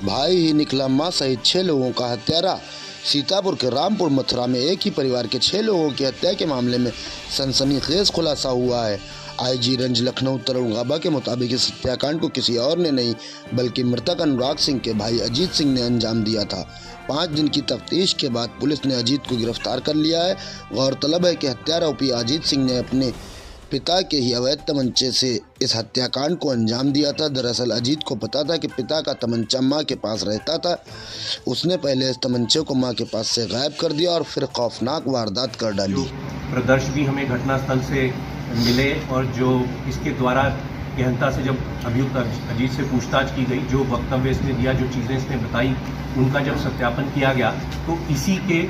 भाई ही निकला मां सहित 6 लोगों का हत्यारा। सीतापुर के रामपुर मथुरा में एक ही परिवार के 6 लोगों की हत्या के मामले में सनसनीखेज खुलासा हुआ है। आईजी रेंज लखनऊ तरुण गाबा के मुताबिक इस हत्याकांड को किसी और ने नहीं बल्कि मृतक अनुराग सिंह के भाई अजीत सिंह ने अंजाम दिया था। 5 दिन की तफ्तीश के बाद पुलिस ने अजीत को गिरफ्तार कर लिया है। गौरतलब है कि हत्यारोपी अजीत सिंह ने अपने पिता के ही अवैध तमंचे से इस हत्याकांड को अंजाम दिया था। दरअसल अजीत को पता था कि पिता का तमंचा मां के पास रहता था। उसने पहले इस तमंचे को मां के पास से गायब कर दिया और फिर खौफनाक वारदात कर डाली। प्रदर्श भी हमें घटनास्थल से मिले और जो इसके द्वारा गहनता से जब अभियुक्त अजीत से पूछताछ की गई, जो वक्तव्य इसने दिया, जो चीज़ें इसने बताई, उनका जब सत्यापन किया गया तो इसी के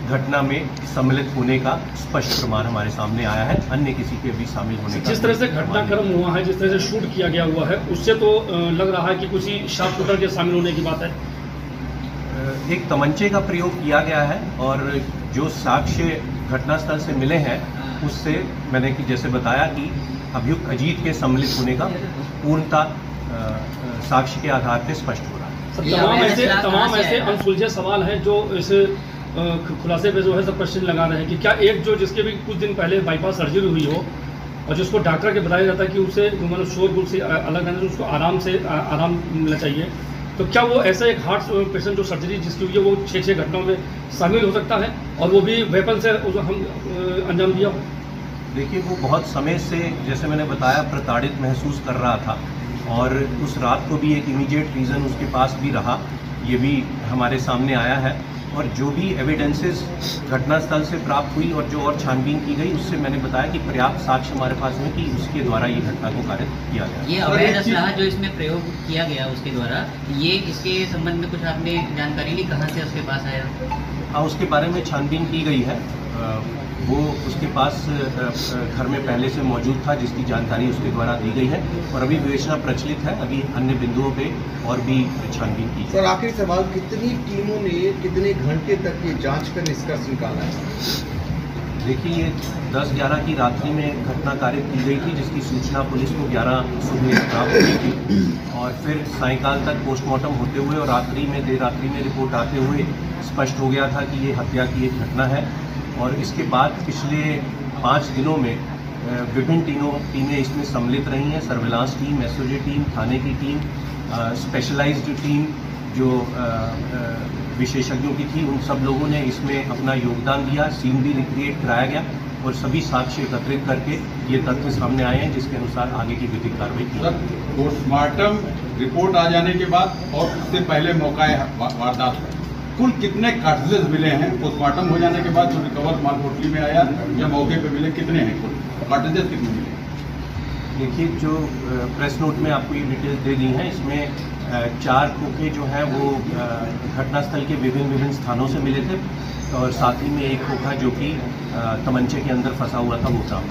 घटना में सम्मिलित होने का स्पष्ट प्रमाण हमारे सामने आया है। अन्य किसी के भी शामिल होने का जिस तरह से घटनाक्रम हुआ है, जिस तरह से शूट किया गया हुआ है, उससे तो लग रहा है कि कुछ ही शार्पशूटर के शामिल होने की बात है। एक तमंचे का प्रयोग किया गया है और जो साक्ष्य घटनास्थल से मिले हैं उससे मैंने जैसे बताया कि अभियुक्त अजीत के सम्मिलित होने का पूर्णता साक्ष्य के आधार पर स्पष्ट हो रहा है। तमाम ऐसे अनसुलझे सवाल हैं जो इस खुलासे पे जो है सब प्रश्न लगा रहे हैं कि क्या एक जो जिसके भी कुछ दिन पहले बाईपास सर्जरी हुई हो और जिसको डॉक्टर के बताया जाता है कि उसे मतलब शोरगुल से अलग रहने से उसको आराम मिलना चाहिए, तो क्या वो ऐसा एक हार्ट पेशेंट जो सर्जरी जिसकी हुई है वो 6 घटनाओं में शामिल हो सकता है और वो भी वेपन से हम अंजाम दिया हो? देखिए, वो बहुत समय से जैसे मैंने बताया प्रताड़ित महसूस कर रहा था और उस रात को भी एक इमीडिएट रीज़न उसके पास भी रहा, ये भी हमारे सामने आया है। और जो भी एविडेंसेस घटनास्थल से प्राप्त हुई और जो और छानबीन की गई उससे मैंने बताया कि पर्याप्त साक्ष्य हमारे पास है कि उसके द्वारा ये घटना को कारित किया गया। ये अवैध असलाह जो इसमें प्रयोग किया गया उसके द्वारा, ये इसके संबंध में कुछ आपने जानकारी ली, कहाँ से उसके पास आया? हाँ, उसके बारे में छानबीन की गई है। वो उसके पास घर में पहले से मौजूद था जिसकी जानकारी उसके द्वारा दी गई है और अभी विवेचना प्रचलित है। अभी अन्य बिंदुओं पे और भी छानबीन की। सर, आखिरी सवाल, कितनी टीमों ने कितने घंटे तक ये जांच कर निष्कर्ष निकाला है? देखिए, ये 10-11 की रात्रि में घटना कारित की गई थी जिसकी सूचना पुलिस को 11 सुबह प्राप्त हुई थी और फिर सायंकाल तक पोस्टमार्टम होते हुए और देर रात्रि में रिपोर्ट आते हुए स्पष्ट हो गया था कि ये हत्या की एक घटना है। और इसके बाद पिछले 5 दिनों में विभिन्न टीमें इसमें सम्मिलित रही हैं। सर्विलांस टीम, एसओजी टीम, थाने की टीम, स्पेशलाइज्ड टीम जो विशेषज्ञों की थी, उन सब लोगों ने इसमें अपना योगदान दिया। सीन भी रिक्रिएट कराया गया और सभी साक्ष्य एकत्रित करके ये तथ्य सामने आए हैं जिसके अनुसार आगे की विधिक कार्रवाई की जाएगी। पोस्टमार्टम रिपोर्ट आ जाने के बाद और उससे पहले मौका वारदात कुल कितने कार्ट्रिजेस मिले हैं? पोस्टमार्टम हो जाने के बाद जो रिकवर माल पोटली में आया या मौके पे मिले, कितने हैं कुल कार्ट्रिजेस, कितने मिले? देखिए, जो प्रेस नोट में आपको ये डिटेल्स दे दी हैं, इसमें 4 खोखे जो हैं वो घटनास्थल के विभिन्न स्थानों से मिले थे और साथ ही में एक खोखा जो कि तमंचे के अंदर फंसा हुआ था वो था।